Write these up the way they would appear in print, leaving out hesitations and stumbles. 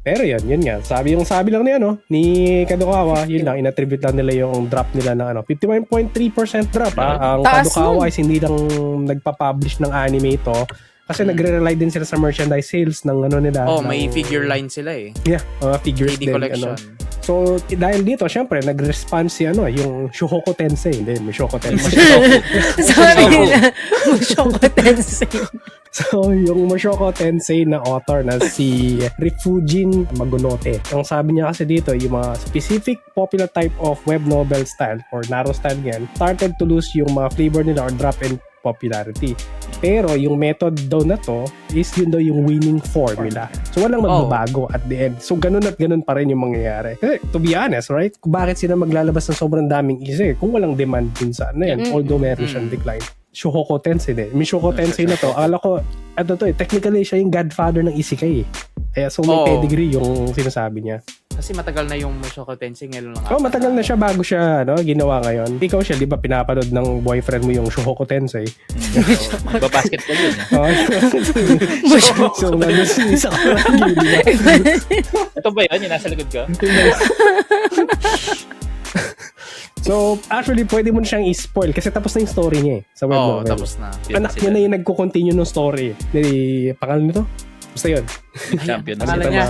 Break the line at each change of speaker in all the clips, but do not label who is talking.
Pero yun nga. Sabi lang ni Kadokawa, yun lang, inattribute lang nila yung drop nila ng 51.3% drop. Ang Kadokawa is hindi lang nagpa-publish ng anime ito. Kasi nagre-rely din sila sa merchandise sales ng nila.
May figure line sila eh.
Yeah, figures din.
collection.
So, dahil dito, syempre, nag-response yung Shuhoku Tensei. Hindi, may Shoko Tensei.
Sorry na. Shoko Tensei.
So, yung Mushoku Tensei na author na si Rifujin Magunote. Ang sabi niya kasi dito, yung mga specific popular type of web novel style or narrow style yan, started to lose yung mga flavor nila or drop in popularity. Pero yung method daw na to is yun daw yung winning formula. So walang magbabago at the end. So ganun at ganun pa rin yung mangyayari. Kasi to be honest, right? Bakit sila maglalabas ng sobrang daming isa kung walang demand din sa yan? Although meron siyang decline. Shuhoku Tensei din. May Shuhoku Tensei na to. Akala ko, technically siya yung godfather ng isekai eh. Kaya so may pedigree yung sinasabi niya.
Kasi matagal na yung Mushoku Tensei ngayon lang.
Matagal na siya bago siya ginawa ngayon. Ikaw siya, di ba pinapanood ng boyfriend mo yung Shuhoku Tensei?
Babasketball yun.
So, isa ko lang yun.
Ito ba yun? Yung nasa likod ko?
So, actually, pwede mo na siyang i-spoil kasi tapos na yung story niya sa web novel.
Tapos na.
Anak niya na yung nagko-continue ng story. Pangalan nito? Basta yun.
Champion na
Pangalan
sila
niya.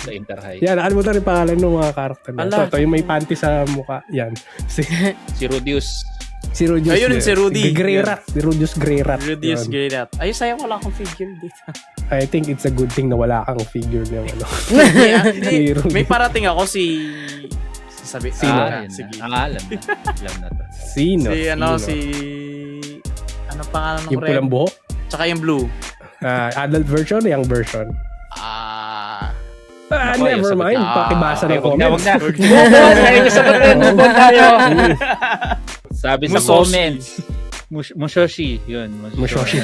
sa Interhigh.
Yan, nakalimutan rin pangalan ng mga karakter na. Ito, yung may panty sa mukha. Yan.
Si Rudius.
Si Rudius.
Ayun, si Rudy.
Grey Rat. Si Rudius Grey Rat.
Rudius Grey Rat. Ay, sayang wala akong figure dito.
I think it's a good thing na wala kang figure ng
May parating ako si
Sino?
Sige.
Alam na to.
Sino?
Ano pangalan ng
yung pulang buhok?
Tsaka yung blue.
Adult version o young version? Never mind. Pakibasa ng comments.
Wag na. Sabi sa comments. Mushoshi. Yun.
Mushoshi.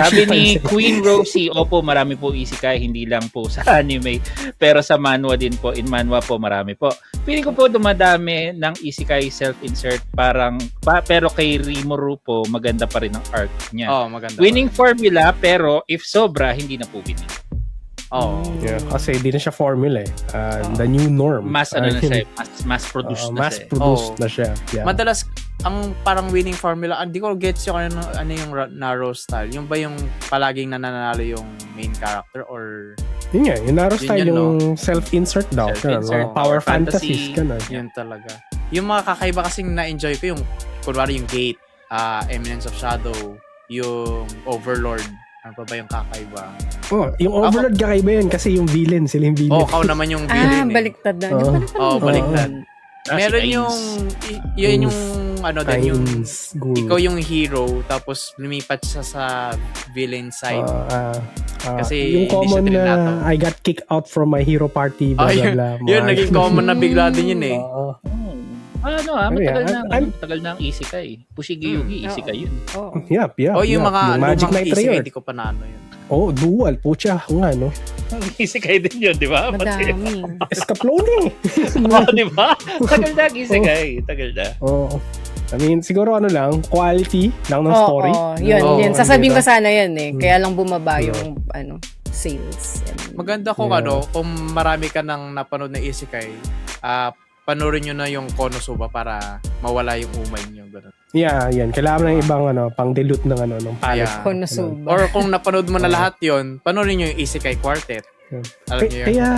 Sabi ni Queen Rosie, opo, marami po isekai, hindi lang po sa anime. Pero sa manhwa din po. In manhwa po, marami po. Feeling ko po dumadami ng isekai self-insert. Pero kay Rimuru po, maganda pa rin ang arc niya.
Maganda.
Winning formula, pero if sobra, hindi na po winning.
Yeah, kasi di na siya formula eh. The new norm.
Mass produced na siya.
Mass produced na siya. Yeah.
Madalas, ang parang winning formula, hindi ko gets yung ano yung narrow style. Yung ba yung palaging nananalo yung main character or...
Yun nga, yung narrow style, yung self-insert daw. Power fantasies.
Yun talaga. Yung mga kakaiba kasing na-enjoy ko yung, kunwari yung Gate, Eminence of Shadow, yung Overlord. Ano pa ba yung kakaiba?
Yung Overlord kakaiba yun kasi yung villain, sila yung villain.
Kao naman yung villain.
Baliktad na.
Baliktad. Meron yung yun yung yung ikaw yung hero tapos lumipat siya sa villain side. Kasi
yung common na I got kicked out from my hero party, blah blah blah.
Yun naging common na bigla din yun eh.
Matagal na ang isekai. Fushigi Yugi, isekai yun.
Yup.
Yung mga
Magic
lumang
Knight
isekai,
Rayer.
hindi ko pa naano yun.
Dual. Pucha, nga, no?
Isekai din yun, di ba?
Madami.
Escaplone.
Di ba? Tagal na ang isekai. Tagal na.
I mean, siguro quality lang ng story.
Yun. Sasabihin ko sana yan eh. Kaya lang bumaba yung sales.
Maganda kung kung marami ka nang napanood na isekai, panoorin nyo na yung Konosuba para mawala yung umay nyo. Ganun.
Yeah, yan. Kailangan ng ibang pang-dilute ng palette.
Konosuba.
Or kung napanood mo na lahat yon, panoorin nyo yung Isekai Quartet. Alam nyo yun?
Kaya,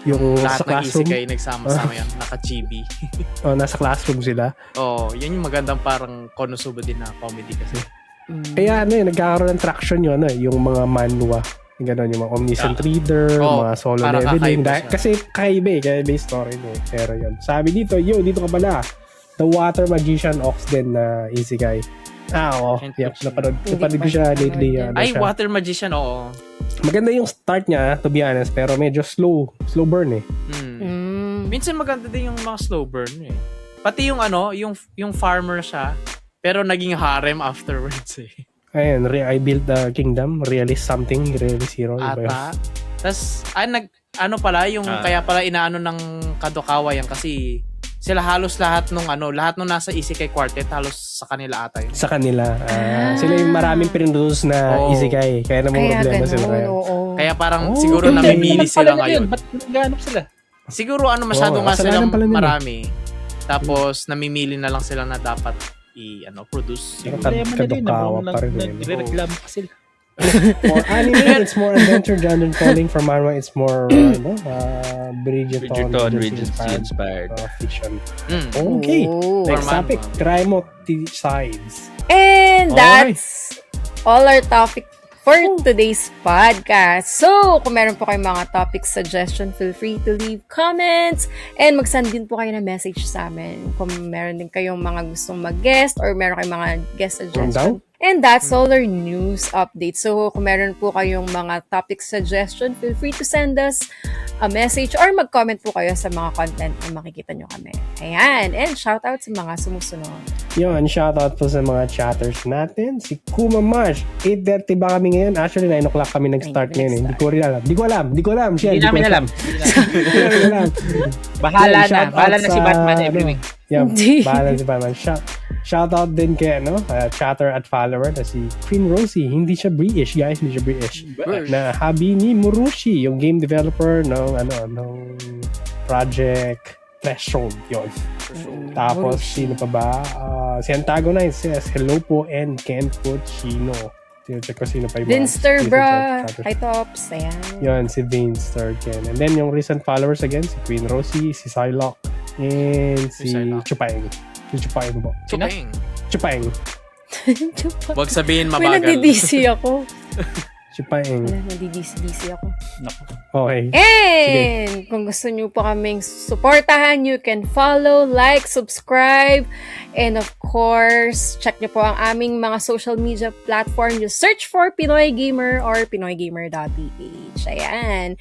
yung
lahat
sa
ng
classroom.
Isekai nagsama-sama yan. Naka-chibi.
Nasa classroom sila.
Yun yung magandang parang Konosuba din na comedy kasi.
Kaya nagkakaroon ng traction yun, yung mga manhwa. Ganon, yung mga omniscient reader, mga solo leveling. Kasi kakaiba yung story no. Pero yun. Sabi dito ka pala. The Water Magician Oxden na isekai. Napanood ko siya lately.
Water Magician, oo.
Maganda yung start niya, to be honest, pero medyo slow burn eh.
Minsan maganda din yung mga slow burn eh. Pati yung yung farmer siya, pero naging harem afterwards eh.
Ayun, I built the kingdom, realist something, realist hero.
Tapos, pala, yung kaya pala inaano ng Kadokawa yan kasi sila halos lahat nung nasa Isekai Quartet halos sa kanila ata yun.
Sa kanila. Sila yung maraming pinroduce na Isekai. Kaya namang problema sila ngayon.
Kaya parang siguro namimili sila ngayon.
Ba't naghanap sila?
Siguro masyado nga silang marami. Tapos namimili na lang sila na dapat produce.
Kadukawa pa rin.
Nagre-reklamo pa sila.
For anime, it's more adventure genre calling. For manhwa, it's more Bridgerton
inspired
fiction. Okay, next topic. Try mo sides.
And that's all our topic for today's podcast. So, kung meron po kayong mga topic suggestion, feel free to leave comments and mag-send din po kayo ng message sa amin. Kung meron din kayong mga gustong mag-guest or meron kayong mga guest suggestion. And that's all our news update. So, kung meron po kayong mga topic suggestion, feel free to send us a message or mag-comment po kayo sa mga content na makikita nyo kami. Ayan. And shoutout sa mga sumusunod.
Yun, shoutout po sa mga chatters natin. Si Kuma Marsh. 8:30 ba kami ngayon? Actually, 9 o'clock kami nag-start ngayon. Hindi ko alam. Hindi namin alam.
Bahala na si Batman every week.
Yeah, bahala si Batman. Shoutout din kay chatter at follower na si Queen Rosie. Hindi siya British, guys. Hindi siya British. Na hobby ni Murushi, yung game developer ng Project Threshold. Yun. Tapos, sino pa ba? Si Antagonize says, hello po and Ken Puccino. Check ko sino pa yung
Vinster, bra. Hi, Tops. Ayan.
Yun, si Vinster, Ken. And then, yung recent followers again, si Queen Rosie, si Psylocke, and si Chupaeng. Si Chupaeng po. Chupaeng.
Huwag sabihin
May
mabagal.
nandidisi ako.
Chupaeng.
Nandidisi ako.
Okay.
And kung gusto nyo po kaming supportahan, you can follow, like, subscribe, and of course, check nyo po ang aming mga social media platform. Just search for Pinoy Gamer or pinoygamer.ph. Ayan.